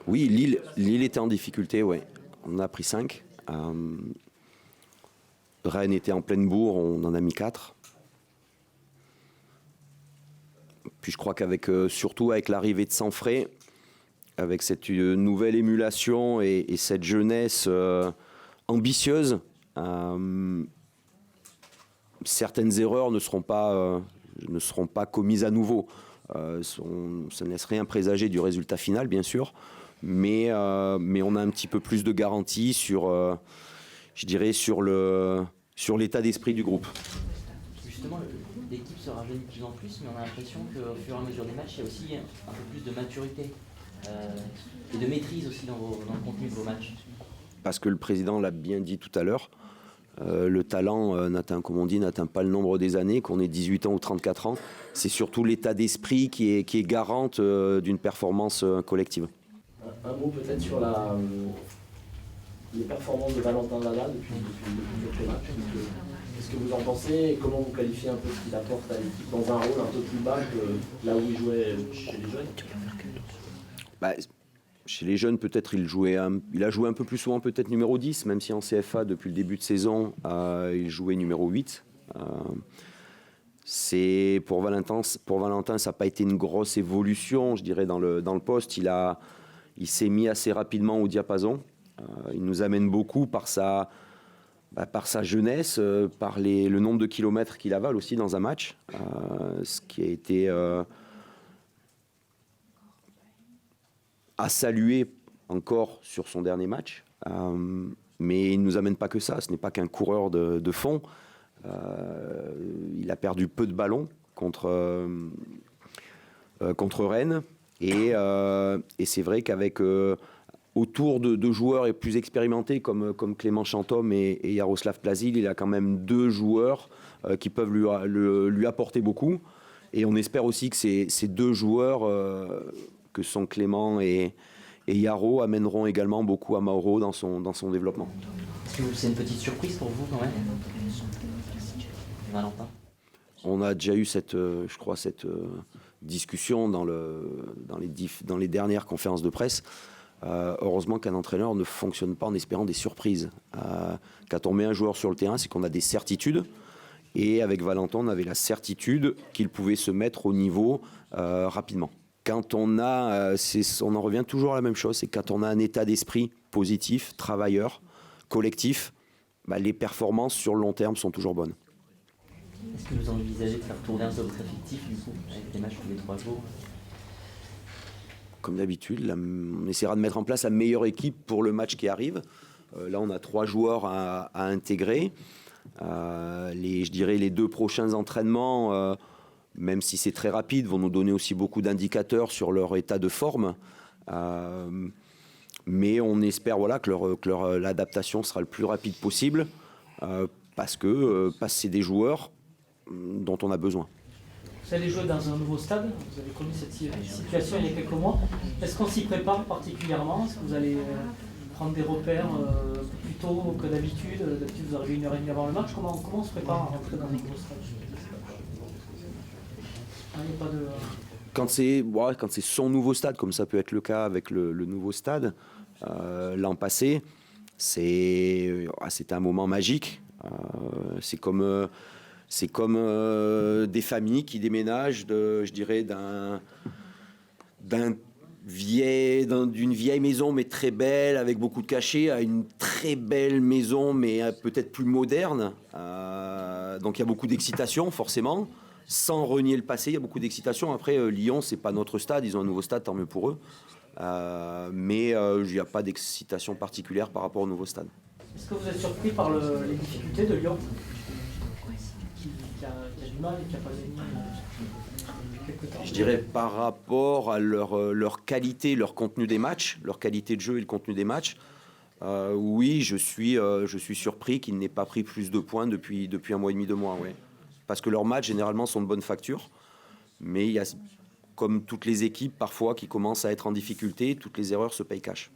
Oui, Lille était en difficulté, ouais. On a pris 5. Rennes était en pleine bourre, on en a mis 4. Puis je crois qu'avec surtout avec l'arrivée de Sanfray, avec cette nouvelle émulation et cette jeunesse ambitieuse, certaines erreurs ne seront pas commises à nouveau. Ça ne laisse rien présager du résultat final, bien sûr, mais on a un petit peu plus de garantie sur, je dirais, sur l'état d'esprit du groupe. Justement, l'équipe se rajeunit de plus en plus, mais on a l'impression qu'au fur et à mesure des matchs, il y a aussi un peu plus de maturité et de maîtrise aussi dans le contenu de vos matchs. Parce que le président l'a bien dit tout à l'heure, le talent n'atteint pas le nombre des années, qu'on ait 18 ans ou 34 ans. C'est surtout l'état d'esprit qui est garante d'une performance collective. Un mot peut-être sur les performances de Valentin Lala depuis quelques matchs. Qu'est-ce que vous en pensez et comment vous qualifiez un peu ce qu'il apporte à l'équipe dans un rôle un peu plus bas que là où il jouait chez les jeunes? Chez les jeunes, peut-être il a joué un peu plus souvent, peut-être numéro 10, même si en CFA, depuis le début de saison, il jouait numéro 8. Pour Valentin, ça n'a pas été une grosse évolution, je dirais, dans le poste. Il s'est mis assez rapidement au diapason. Il nous amène beaucoup par sa jeunesse, par le nombre de kilomètres qu'il avale aussi dans un match, ce qui a été à saluer encore sur son dernier match. Mais il ne nous amène pas que ça, ce n'est pas qu'un coureur de fond. Il a perdu peu de ballons contre Rennes. Et c'est vrai qu'avec autour de joueurs plus expérimentés comme Clément Chantôme et Jaroslav Plazil, il a quand même 2 joueurs qui peuvent lui apporter beaucoup. Et on espère aussi que ces 2 joueurs, que sont Clément et Yaro, amèneront également beaucoup à Mauro dans son développement. Est-ce que c'est une petite surprise pour vous quand même, Valentin? On a déjà eu cette discussion dans les dernières conférences de presse. Heureusement qu'un entraîneur ne fonctionne pas en espérant des surprises. Quand on met un joueur sur le terrain, c'est qu'on a des certitudes. Et avec Valentin, on avait la certitude qu'il pouvait se mettre au niveau rapidement. Quand on en revient toujours à la même chose, c'est quand on a un état d'esprit positif, travailleur, collectif, les performances sur le long terme sont toujours bonnes. Est-ce que vous envisagez de faire tourner un peu votre effectif, du coup, avec des matchs tous les 3 jours? Comme d'habitude, on essaiera de mettre en place la meilleure équipe pour le match qui arrive. Là, on a 3 joueurs à intégrer. Je dirais les 2 prochains entraînements, même si c'est très rapide, vont nous donner aussi beaucoup d'indicateurs sur leur état de forme. Mais on espère que l'adaptation sera le plus rapide possible parce que c'est des joueurs dont on a besoin. Vous allez jouer dans un nouveau stade, vous avez connu cette situation il y a quelques mois. Est-ce qu'on s'y prépare particulièrement? Est-ce que vous allez prendre des repères plus tôt que d'habitude? D'habitude vous arrivez 1h30 avant le match. Comment on se prépare à rentrer dans un nouveau stade? Il n'y a pas de... Quand c'est son nouveau stade, comme ça peut être le cas avec le nouveau stade, l'an passé, c'était un moment magique. C'est comme des familles qui déménagent, d'une vieille maison mais très belle, avec beaucoup de cachets, à une très belle maison mais peut-être plus moderne. Donc il y a beaucoup d'excitation forcément. Sans renier le passé, il y a beaucoup d'excitation. Après, Lyon, c'est pas notre stade. Ils ont un nouveau stade, tant mieux pour eux. Mais il n'y a pas d'excitation particulière par rapport au nouveau stade. Est-ce que vous êtes surpris par les difficultés de Lyon, qui a du mal et qui n'a pas gagné quelques temps? Je dirais par rapport à leur qualité, leur contenu des matchs, leur qualité de jeu et le contenu des matchs. Oui, je suis surpris qu'ils n'aient pas pris plus de points depuis 1 mois et demi, 2 mois. Ouais. Parce que leurs matchs, généralement, sont de bonne facture. Mais il y a, comme toutes les équipes, parfois, qui commencent à être en difficulté, toutes les erreurs se payent cash.